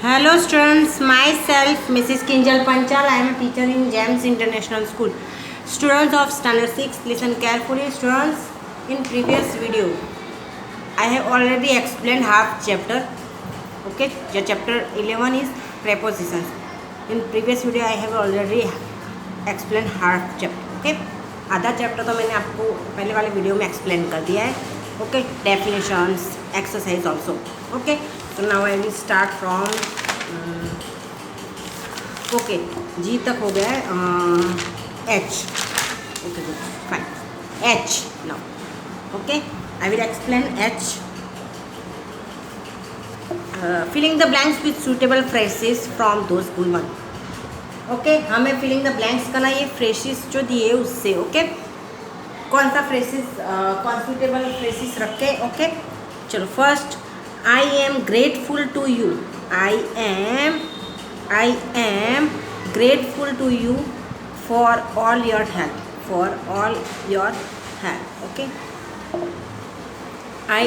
Hello students, myself Mrs. Kinjal Panchal. I am a teacher in GEMS International School. Students of standard 6, listen carefully. Students, in previous video I have already explained half chapter. Okay, the chapter 11 is prepositions. In previous video I have already explained half chapter. Okay, आधा chapter तो मैंने आपको पहले वाले video में explain कर दिया है. Okay, definitions, exercise also. Okay, so now I will start from okay G तक हो गया है H. Okay good fine. H now. Okay, I will explain H. Filling the blanks with suitable phrases from those given. Okay, हमें filling the blanks करना ये phrases जो दिए उससे. ओके, कौन सा फ्रेजेस कॉन्फ्यूटेबल फ्रेजेस रखे. ओके, चलो first, I am grateful to you. I am grateful to you for all your help. For all your help. Okay. I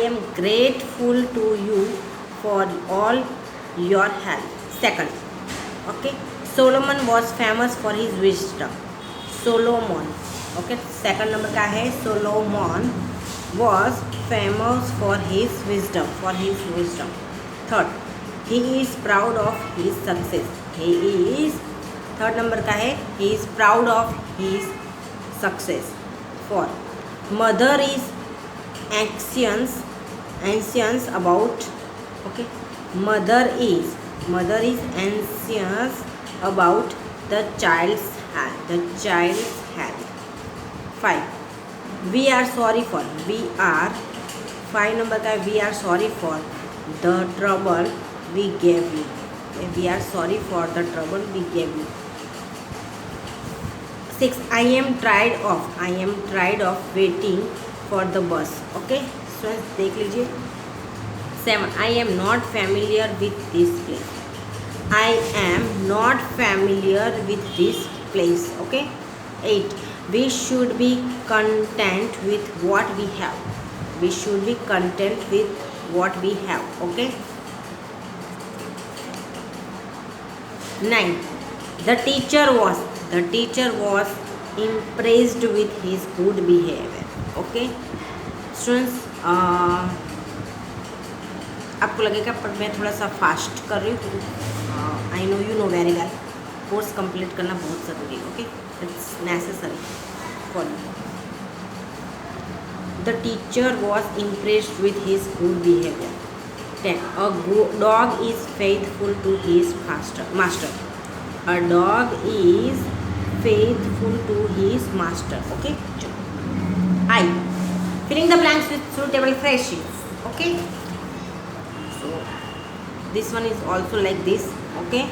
am grateful to you for all your help. Second. Okay. Solomon was famous for his wisdom. Solomon. Okay. Second number का है Solomon was famous for his wisdom. For his wisdom. Third. He is proud of his success. He is, third number का है he is proud of his success. Fourth. Mother is anxious about. Okay. Mother is anxious about the child's health. The child's health. 5. We are sorry for. We are, 5 number का we are sorry for the trouble we gave you. We are sorry for the trouble we gave you. 6. I am tired of waiting for the bus. Okay, so देख लीजिए. 7. I am not familiar with this place. I am not familiar with this place. Okay. 8. We should be content with what we have. We should be content with what we have. Okay. 9. The teacher was impressed with his good behavior. Okay. Students, आपको लगेगा पर मैं थोड़ा सा fast कर रही हूँ. I know you know very well, course complete करना बहुत ज़रूरी है. Okay, it's necessary for you. The teacher was impressed with his good behaviour. 10. A dog is faithful to his master. A dog is faithful to his master. Okay. I. Filling the blanks with suitable phrases. Okay. So this one is also like this. Okay.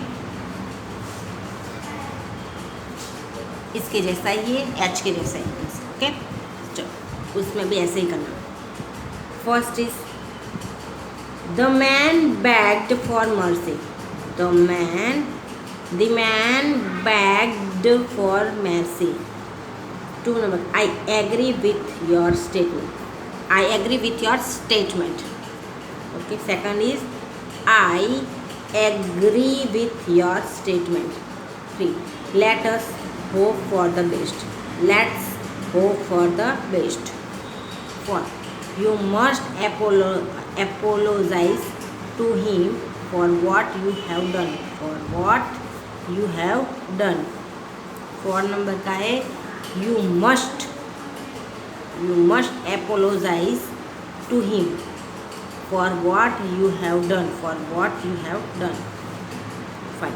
इसके जैसा ही है, H के जैसा ही है. Okay. चलो उसमें भी ऐसे ही करना. First is the man begged for mercy. The man begged for mercy. 2 number. I agree with your statement. I agree with your statement. Okay. Second is I agree with your statement. 3. Let us hope for the best. Let's hope for the best. 4. You must apologize to him for what you have done. For what you have done. 4 number का है you must apologize to him for what you have done. For what you have done. 5.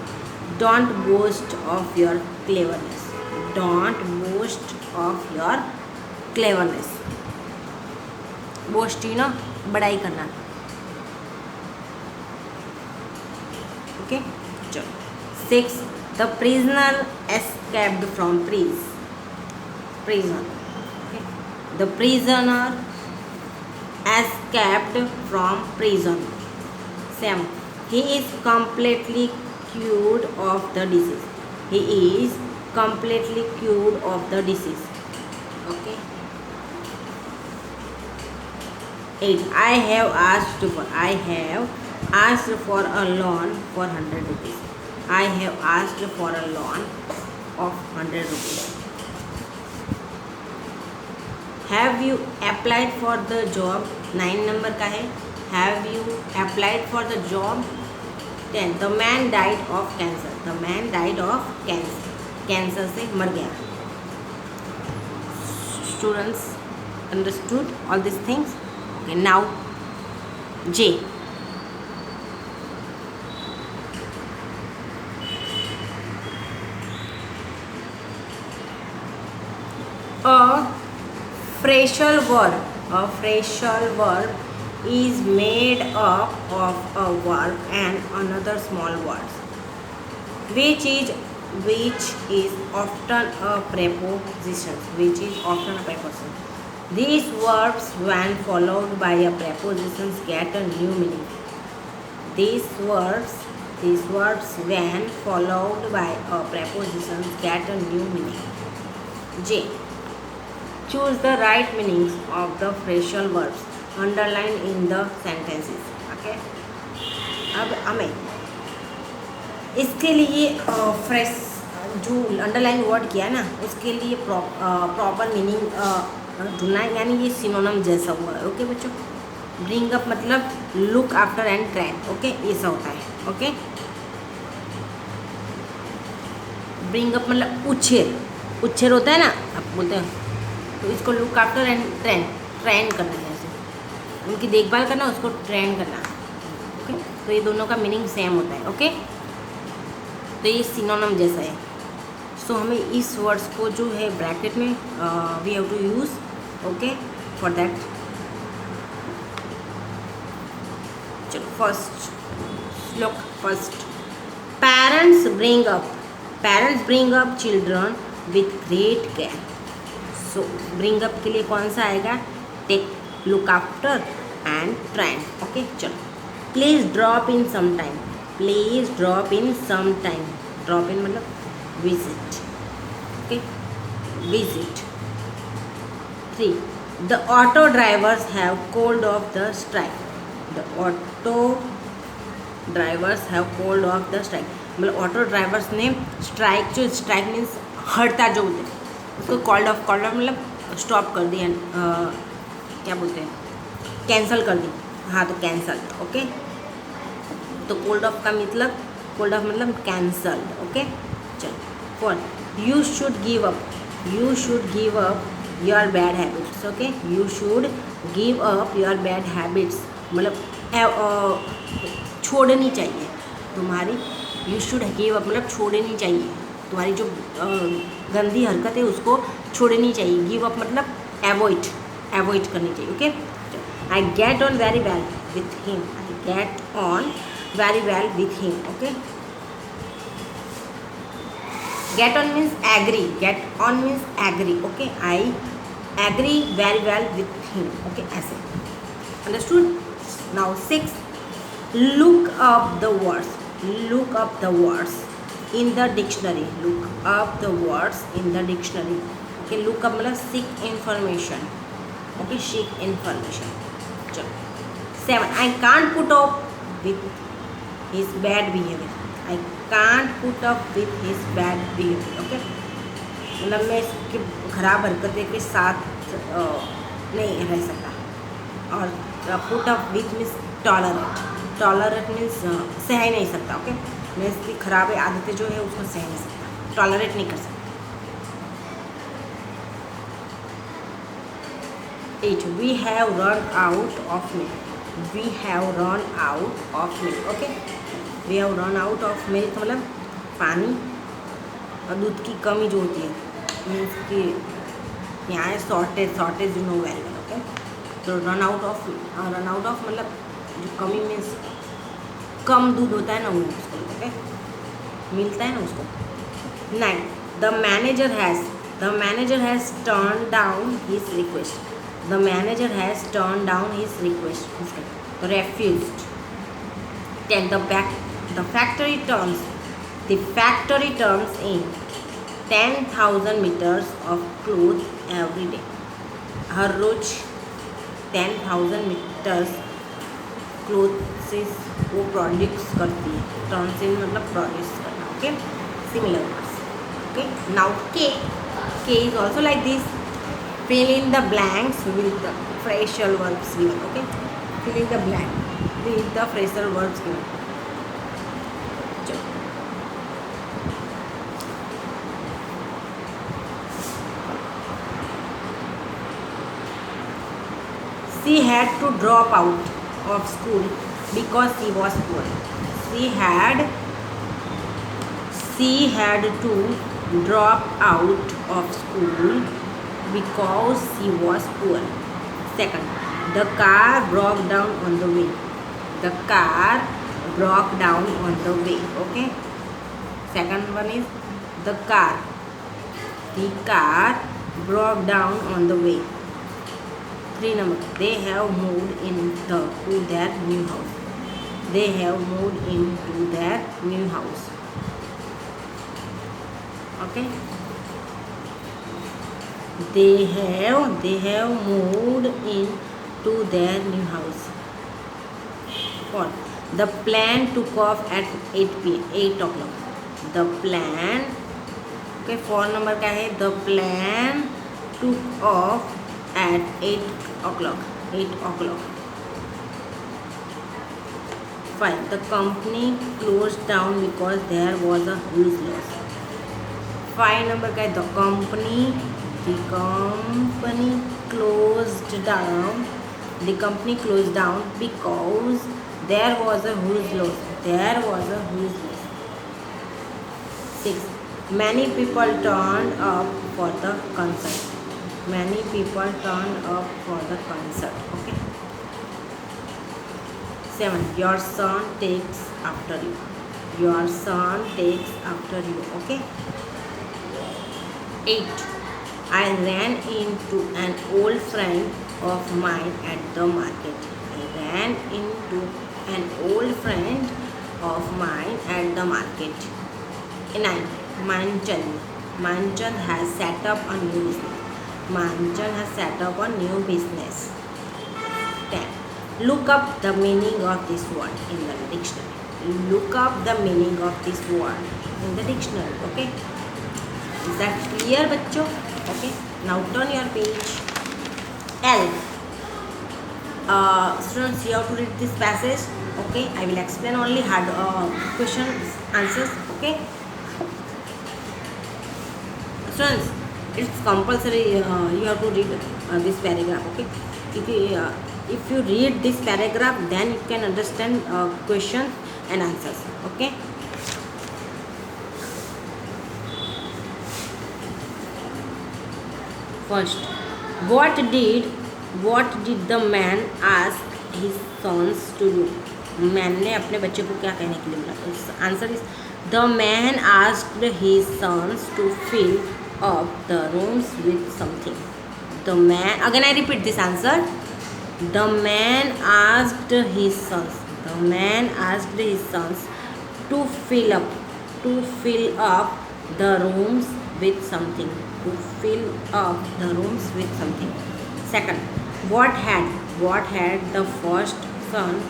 Don't boast of your cleverness. Don't boast of your cleverness. Boast ना बड़ाई करना. Okay, चलो. 6. The prisoner escaped from prison. Okay. The prisoner escaped from prison. 7. He is completely cured of the disease. He is completely cured of the disease. Okay. 8. I have asked for a loan for 100 rupees. I have asked for a loan of 100 rupees. Have you applied for the job? 9 number का है. Have you applied for the job? 10. The man died of cancer. The man died of cancer. Cancer से मर गया. Students understood all these things? Okay, now J. A phrasal verb is made up of a verb and another small words, which is often a preposition. These verbs, when followed by a preposition, get a new meaning. These verbs, when followed by a preposition, get a new meaning. J. Choose the right meanings of the phrasal verbs underlined in the sentences. Okay. अब हमें इसके लिए fresh जो underline word किया है ना, उसके लिए प्रॉपर मीनिंग ढूंढना है, यानी ये सिनोनिम जैसा हुआ है. ओके बच्चों. ब्रिंग अप मतलब look after and trend. Okay, ऐसा होता है. ओके. ब्रिंग अप मतलब उच्छेर होता है ना, आप बोलते हैं, तो इसको लुक आफ्टर एंड ट्रेंड करना है. ऐसे उनकी देखभाल करना, उसको ट्रेंड करना. ओके, तो ये दोनों का मीनिंग सेम होता है. ओके, तो ये सिनोनिम जैसा है. सो हमें इस वर्ड्स को जो है ब्रैकेट में we have to use. Okay, for that. चलो फर्स्ट श्लोक. First, parents bring up children with great care. So bring up के लिए कौन सा आएगा? Take, look after and trend. Okay, चलो. Please drop in some time. Drop in मतलब visit. Okay, visit. 3. The auto drivers have called off the strike. मतलब auto drivers ने strike means हड़ता जो होते हैं उसको कॉल्ड ऑफ मतलब स्टॉप कर दिया. क्या बोलते हैं? कैंसल कर दी. हाँ, तो कैंसल. ओके, तो कोल्ड ऑफ मतलब कैंसल. ओके, चलो. 4. You should give up your bad habits. Okay, you should give up your bad habits मतलब छोड़नी चाहिए तुम्हारी. यू शुड गिव अप मतलब छोड़नी चाहिए तुम्हारी जो गंदी हरकत है उसको छोड़नी चाहिए. गिव अप मतलब एवॉइड करनी चाहिए. Okay, I get on very well with him. Okay, get on means agree. Okay, I agree very well with him. Okay, ऐसे. Understood. Now 6. Look up the words in the dictionary. Okay, look up मतलब seek information. Okay, seek information. चलो. 7. I can't put up with his bad behavior. Okay, मतलब मैं इसकी खराब हरकतें के साथ नहीं रह सकता. और put up with means tolerate means सह नहीं सकता. ओके, मैं इसकी खराब आदतें जो है उसको सह नहीं सकता, टॉलरेट नहीं कर सकता. 8. We have run out of milk. Okay, we have run out of milk मतलब पानी और दूध की कमी जो होती है मीन्स कि यहाँ है shortage you know well. Okay, तो रन आउट ऑफ मतलब जो कमी मीन्स कम दूध होता है ना वो उसको. ओके, मिलता है ना उसको. 9. The manager has turn down his request. तो रेफ्यूज्ड. 10. The factory turns in 10,000 meters of cloth every day. हर रोज 10,000 मीटर्स क्लोथ प्रोसेस वो प्रोड्यूस करती है. टर्न्स इन मतलब प्रोड्यूस करना. Okay, similar words. Okay, now K is also like this. fill in the blanks with the phrasal verbs given. Okay, fill in the blank with the phrasal verbs given. She had to drop out of school because she was poor. She had to drop out of school because she was poor. Second, the car broke down on the way. The car broke down on the way. Okay. Second one is the car. The car broke down on the way. 3 number. They have moved into their new house. They have moved into their new house. Okay. They have moved into their new house. 4. The plane took off at 8 p.m. 8 o'clock. The plane. Okay, 4 number क्या है? The plane took off at 8 o'clock. 8 o'clock. 5. The company closed down because there was a huge loss. 5 number का है? The company closed down. The company closed down because there was a huge loss. There was a huge loss. 6. Many people turned up for the concert. Many people turned up for the concert. Okay. 7. Your son takes after you. Your son takes after you. Okay. 8. I ran into an old friend of mine at the market. I ran into an old friend of mine at the market. 9. Manchan has set up a new business. Manchan has set up a new business. 10. Look up the meaning of this word in the dictionary. Look up the meaning of this word in the dictionary. Okay. Is that clear, बच्चों? Okay. Now turn your page. L. Students, you have to read this passage. Okay. I will explain only hard questions, answers. Okay. Students, it's compulsory. You have to read this paragraph. Okay. If you read this paragraph, then you can understand questions and answers. Okay. First, what did the man ask his sons to do? Man ने अपने बच्चे को क्या कहने के लिए बोला? Answer is the man asked his sons to fill up the rooms with something. The man, again I repeat this answer. The man asked his sons. The man asked his sons to fill up the rooms with something. To fill up the rooms with something. Second, what had the first son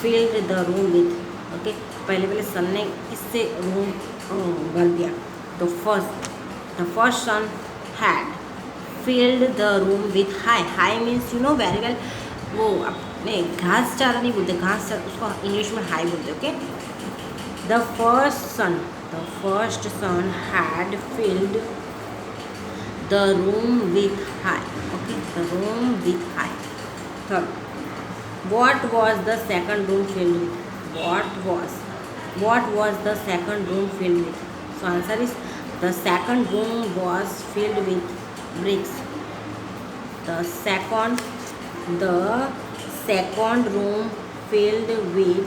filled the room with? Okay, पहले सन ने इससे room भर दिया. तो the first son had filled the room with high means you know very well. वो अपने घास चारा नहीं बोलते, घास चारा उसको इंग्लिश में हाई बोलते. Okay. The first son had filled the room with high. Okay, the room with high. Third, what was the second room filled with? What was the second room filled with? So answer is the second room was filled with bricks. The second room filled with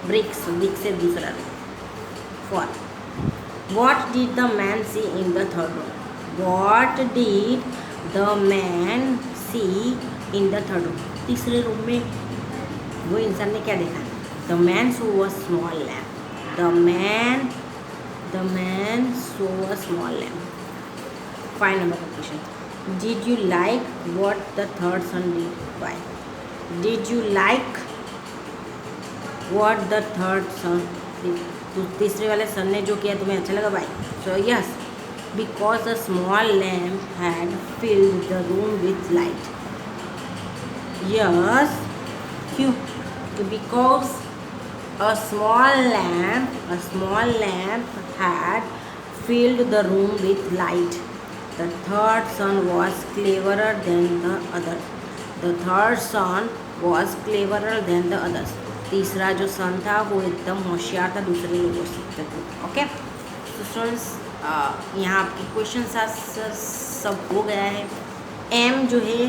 bricks. Bricks से दूसरा room. 4. What did the man see in the third room? What did the man see in the third room? तीसरे room में वो इंसान ने क्या देखा? The man saw a small lamp. The man saw a small lamp. 5 number question. Did you like what the third son did? Why? Did you like what the third sun, तो तीसरे वाले सन ने जो किया तुम्हें अच्छा लगा भाई? So yes, because a small lamp had filled the room with light. Yes, क्यों? Because a small lamp had filled the room with light. The third son was cleverer than the others. The third son was cleverer than the others. तीसरा जो सन था वो एकदम होशियार था दूसरे लोगों से। ओके, तो स्टूडेंट्स यहाँ आपके क्वेश्चन सब हो गया है। एम जो है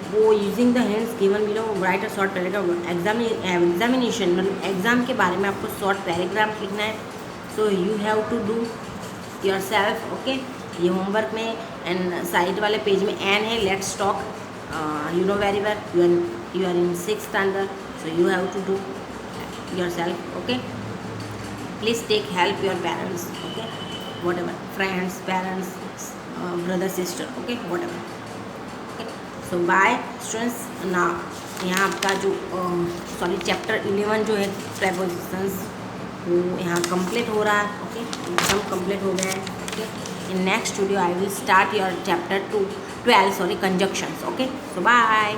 वो using the hands given below write a short paragraph. Examination मतलब एग्ज़ाम के बारे में आपको शॉर्ट पैराग्राफ लिखना है। So you have to do yourself. Okay, ये होमवर्क में एंड साइड वाले पेज में एन है, let's talk, you know very well, you are in 6th standard, so you have to do yourself. Okay, please take help your parents, okay, whatever, friends, parents, brother sister, okay, whatever. So bye students. ना यहाँ आपका जो chapter 11 जो है prepositions वो यहाँ complete हो रहा है। ओके, एकदम कंप्लीट हो गया है। Okay, in next video I will start your chapter 12 conjunctions. Okay, so bye.